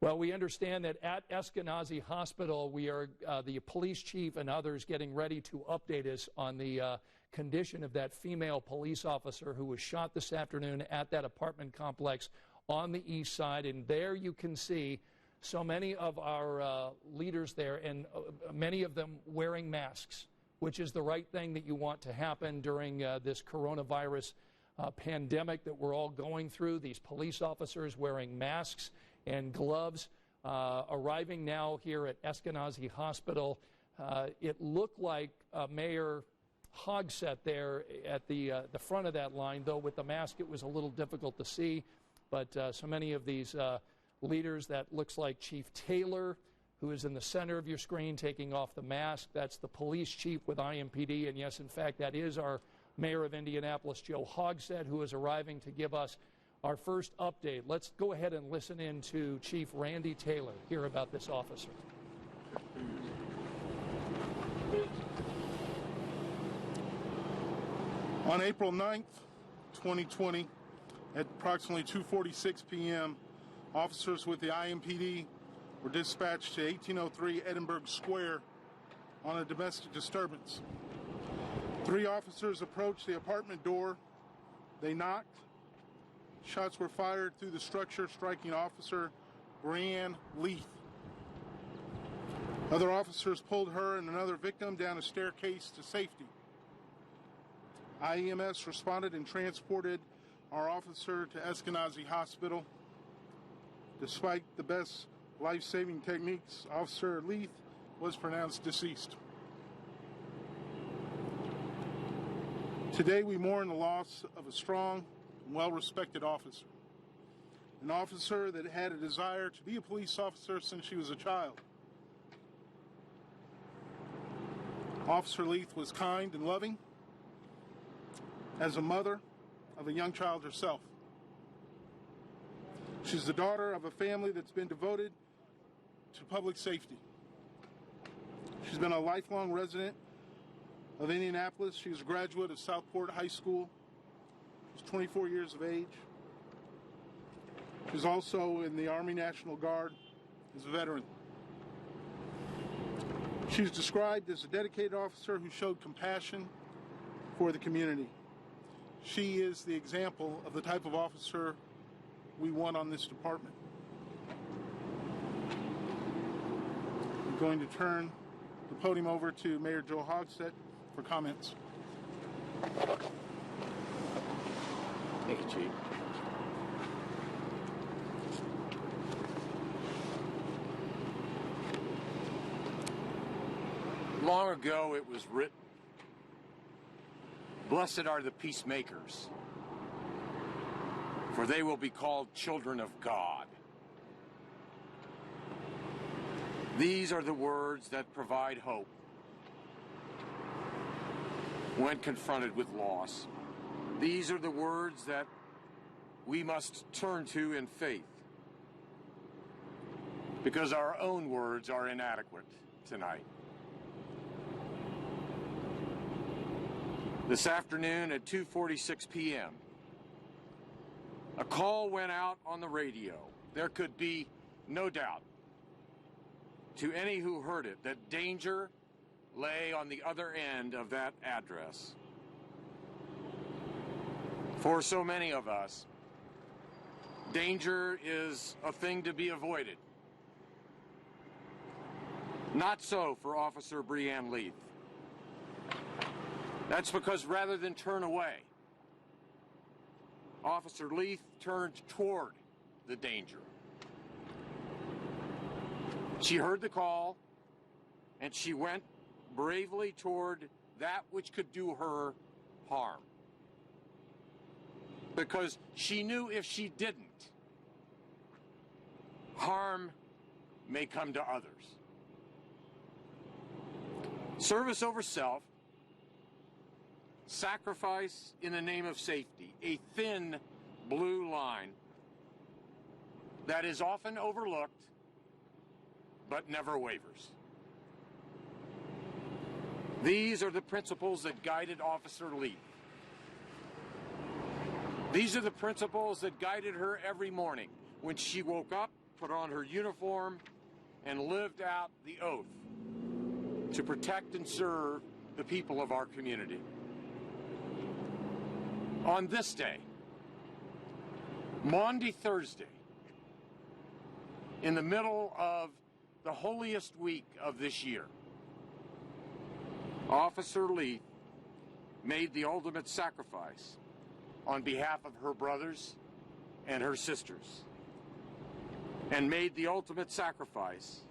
Well, we understand that at Eskenazi Hospital, we are the police chief and others getting ready to update us on the condition of that female police officer who was shot this afternoon at that apartment complex on the east side. And there you can see so many of our leaders there, and many of them wearing masks, which is the right thing that you want to happen during this coronavirus pandemic that we're all going through. These police officers wearing masks and gloves, arriving now here at Eskenazi Hospital. It looked like Mayor Hogsett there at the front of that line, though with the mask it was a little difficult to see. But so many of these leaders, that looks like Chief Taylor, who is in the center of your screen taking off the mask. That's the police chief with IMPD, and yes, in fact, that is our Mayor of Indianapolis, Joe Hogsett, who is arriving to give us our first update. Let's go ahead and listen in to Chief Randy Taylor, hear about this officer. On April 9th, 2020, at approximately 2:46 p.m., officers with the IMPD were dispatched to 1803 Edinburgh Square on a domestic disturbance. 3 officers approached the apartment door. They knocked. Shots were fired through the structure, striking Officer Brianne Leith. Other officers pulled her and another victim down a staircase to safety. IEMS responded and transported our officer to Eskenazi Hospital. Despite the best life-saving techniques, Officer Leith was pronounced deceased. Today we mourn the loss of a strong and well-respected officer. An officer that had a desire to be a police officer since she was a child. Officer Leith was kind and loving as a mother of a young child herself. She's the daughter of a family that's been devoted to public safety. She's been a lifelong resident of Indianapolis. She was a graduate of Southport High School. She's 24 years of age. She's also in the Army National Guard as a veteran. She's described as a dedicated officer who showed compassion for the community. She is the example of the type of officer we want on this department. I'm going to turn the podium over to Mayor Joe Hogsett for comments. Thank you, Chief. Long ago it was written, "Blessed are the peacemakers, for they will be called children of God." These are the words that provide hope when confronted with loss. These are the words that we must turn to in faith, because our own words are inadequate tonight. This afternoon at 2:46 p.m., a call went out on the radio. There could be no doubt to any who heard it that danger lay on the other end of that address. For so many of us, danger is a thing to be avoided. Not so for Officer Brianne Leith. That's because rather than turn away, Officer Leith turned toward the danger. She heard the call, and she went bravely toward that which could do her harm. Because she knew if she didn't, harm may come to others. Service over self, sacrifice in the name of safety, a thin blue line that is often overlooked but never wavers. These are the principles that guided Officer Leith. These are the principles that guided her every morning when she woke up put on her uniform and lived out the oath to protect and serve the people of our community. On this day, Maundy Thursday, in the middle of the holiest week of this year, Officer Lee made the ultimate sacrifice on behalf of her brothers and her sisters, and made the ultimate sacrifice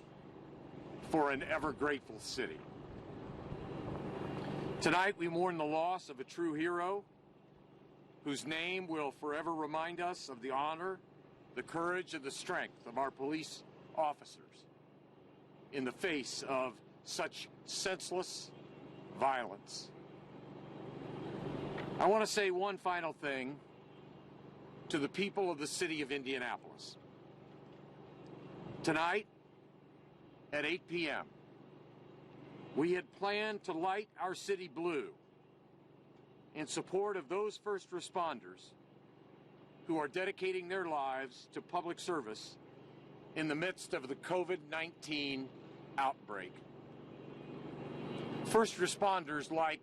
for an ever-grateful city. Tonight we mourn the loss of a true hero whose name will forever remind us of the honor, the courage, and the strength of our police officers in the face of such senseless violence. I want to say one final thing to the people of the city of Indianapolis. Tonight at 8 p.m., we had planned to light our city blue in support of those first responders who are dedicating their lives to public service in the midst of the COVID-19 outbreak. First responders like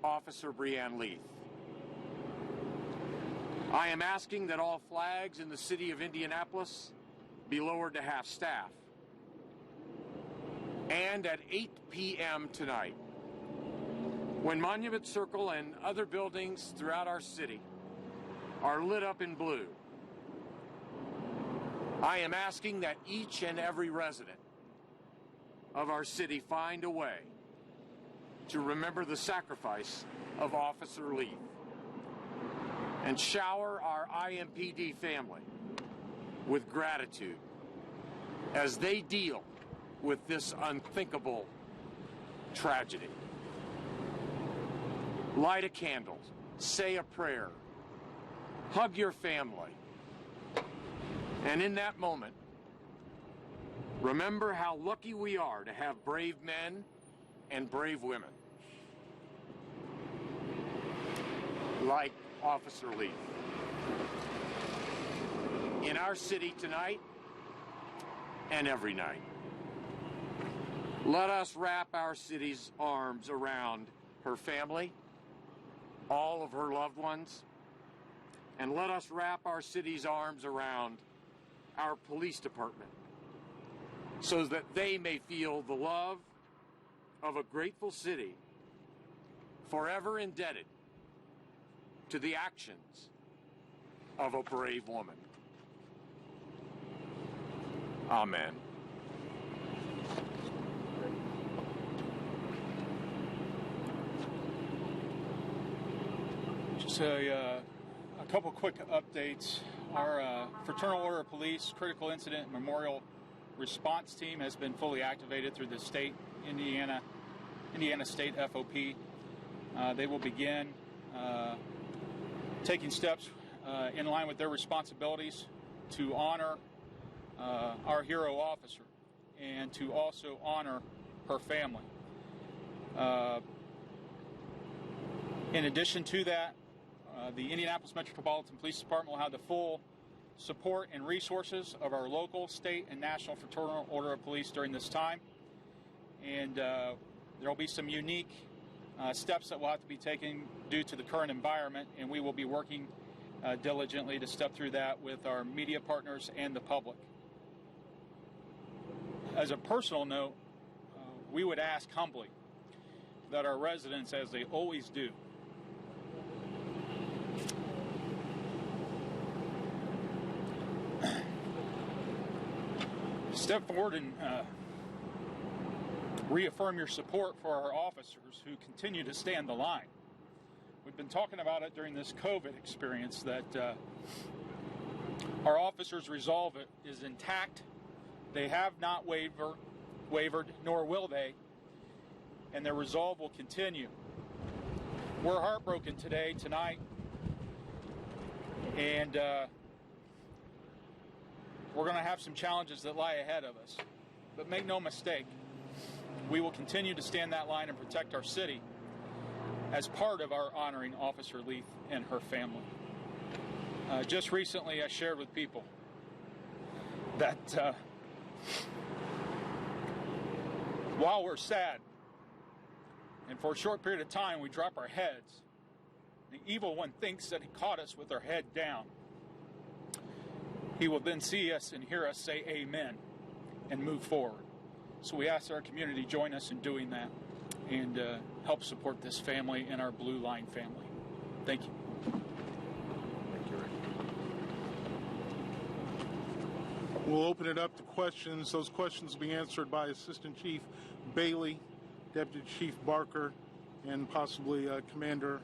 Officer Breanne Leith. I am asking that all flags in the city of Indianapolis be lowered to half-staff. And at 8 p.m. tonight, when Monument Circle and other buildings throughout our city are lit up in blue, I am asking that each and every resident of our city find a way to remember the sacrifice of Officer Lee and shower our IMPD family with gratitude as they deal with this unthinkable tragedy. Light a candle, say a prayer, hug your family, and in that moment, remember how lucky we are to have brave men and brave women like Officer Lee. In our city tonight and every night, let us wrap our city's arms around her family, all of her loved ones, and let us wrap our city's arms around our police department so that they may feel the love of a grateful city, forever indebted to the actions of a brave woman. Amen. Just a couple quick updates. Our Fraternal Order of Police Critical Incident Memorial Response Team has been fully activated through the state, Indiana State FOP. They will begin taking steps in line with their responsibilities to honor our hero officer and to also honor her family. In addition to that, the Indianapolis Metropolitan Police Department will have the full support and resources of our local, state, and national Fraternal Order of Police during this time. And there will be some unique steps that will have to be taken due to the current environment, and we will be working diligently to step through that with our media partners and the public. As a personal note, we would ask humbly that our residents, as they always do, step forward and reaffirm your support for our officers who continue to stand the line. We've been talking about it during this COVID experience that our officers' resolve is intact. They have not wavered, nor will they, and their resolve will continue. We're heartbroken tonight, and we're going to have some challenges that lie ahead of us. But make no mistake, we will continue to stand that line and protect our city as part of our honoring Officer Leith and her family. Just recently, I shared with people that while we're sad, and for a short period of time we drop our heads, the evil one thinks that he caught us with our head down. He will then see us and hear us say amen and move forward. So we ask our community join us in doing that and help support this family and our Blue Line family. Thank you. Thank you, Rick. We'll open it up to questions. Those questions will be answered by Assistant Chief Bailey, Deputy Chief Barker, and possibly Commander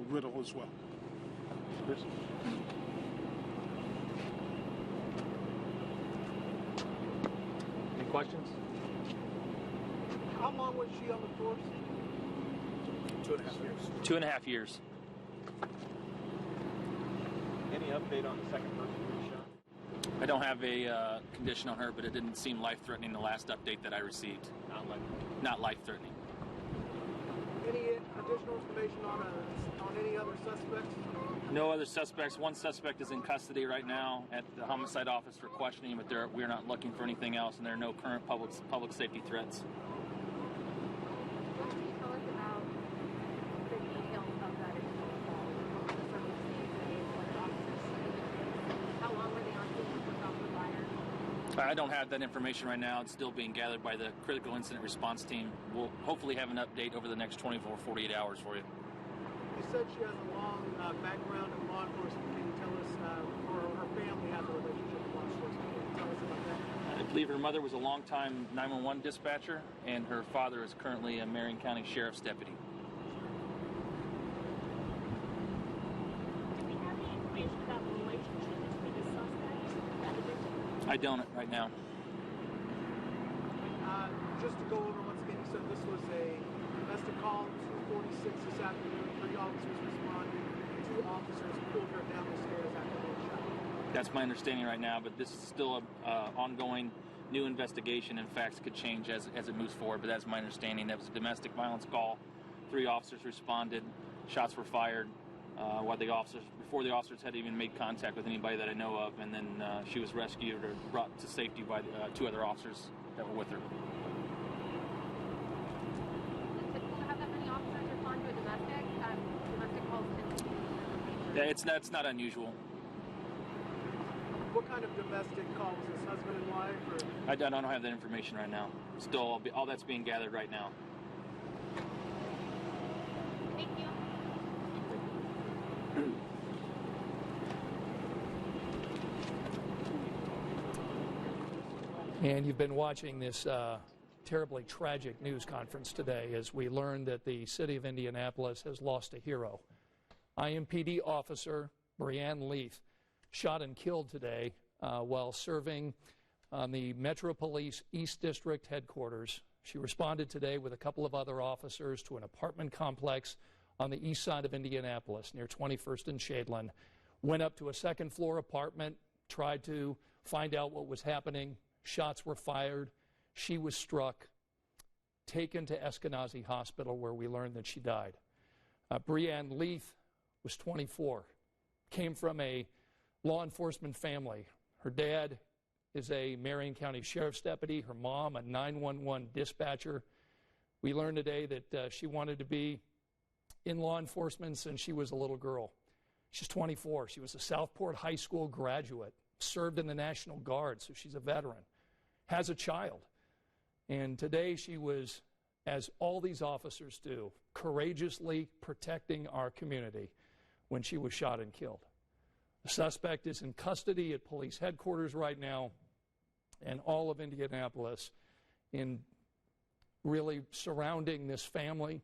Riddle as well. Chris? Any questions? How long was she on the force? 2.5 years. 2.5 years. Any update on the second person who was shot? I don't have a condition on her, but it didn't seem life-threatening the last update that I received. Not life-threatening. Any additional information on any other suspects? No other suspects. One suspect is in custody right now at the homicide office for questioning, but we're not looking for anything else, and there are no current public safety threats. What can you tell us about the details of that initial call? The circumstances, what the officers said? How long were they on scene before shots were fired? I don't have that information right now. It's still being gathered by the critical incident response team. We'll hopefully have an update over the next 24, 48 hours for you. You said she has a long background in law enforcement. Can you tell us, or her family has a relationship with law enforcement? Can you tell us about that? I believe her mother was a longtime 911 dispatcher, and her father is currently a Marion County Sheriff's deputy. Do we have any information about the relationship between the suspects and the victim? I don't right now. Just to go over once again, you said this was a domestic call, 2:46 this afternoon. 3 officers responded. 2 officers pulled her down the stairs after being shot. That's my understanding right now, but this is still an ongoing new investigation, and facts could change as it moves forward, but that's my understanding. That was a domestic violence call. 3 officers responded. Shots were fired before the officers had even made contact with anybody that I know of, and then she was rescued or brought to safety by 2 other officers that were with her. That's not unusual. What kind of domestic call was this? Husband and wife? Or? I don't have that information right now. Still, all that's being gathered right now. Thank you. And you've been watching this terribly tragic news conference today as we learn that the city of Indianapolis has lost a hero. IMPD officer Brianne Leith shot and killed today while serving on the Metro Police East District headquarters. She responded today with a couple of other officers to an apartment complex on the east side of Indianapolis near 21st and Shadeland. Went up to a second-floor apartment, tried to find out what was happening. Shots were fired. She was struck, taken to Eskenazi Hospital, where we learned that she died. Brianne Leith was 24, came from a law enforcement family. Her dad is a Marion County Sheriff's deputy, her mom a 911 dispatcher. We learned today that she wanted to be in law enforcement since she was a little girl. She's 24. She was a Southport High School graduate, served in the National Guard, so she's a veteran, has a child. And today she was, as all these officers do, courageously protecting our community when she was shot and killed. The suspect is in custody at police headquarters right now, and all of Indianapolis in really surrounding this family,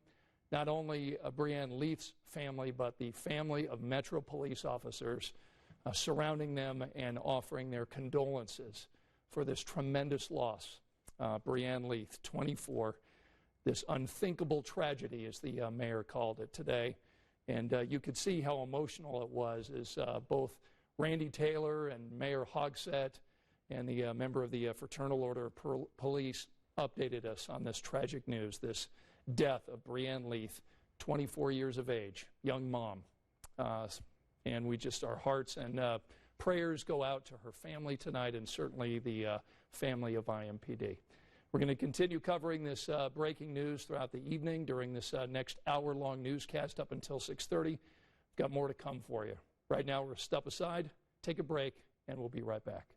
not only Brianne Leith's family, but the family of Metro police officers surrounding them and offering their condolences for this tremendous loss. Brianne Leith, 24, this unthinkable tragedy, as the mayor called it today. And you could see how emotional it was as both Randy Taylor and Mayor Hogsett and the member of the Fraternal Order of Police updated us on this tragic news, this death of Brianne Leith, 24 years of age, young mom. And we just, our hearts and prayers go out to her family tonight and certainly the family of IMPD. We're going to continue covering this breaking news throughout the evening during this next hour-long newscast up until 6:30. We've got more to come for you. Right now, we're going to step aside, take a break, and we'll be right back.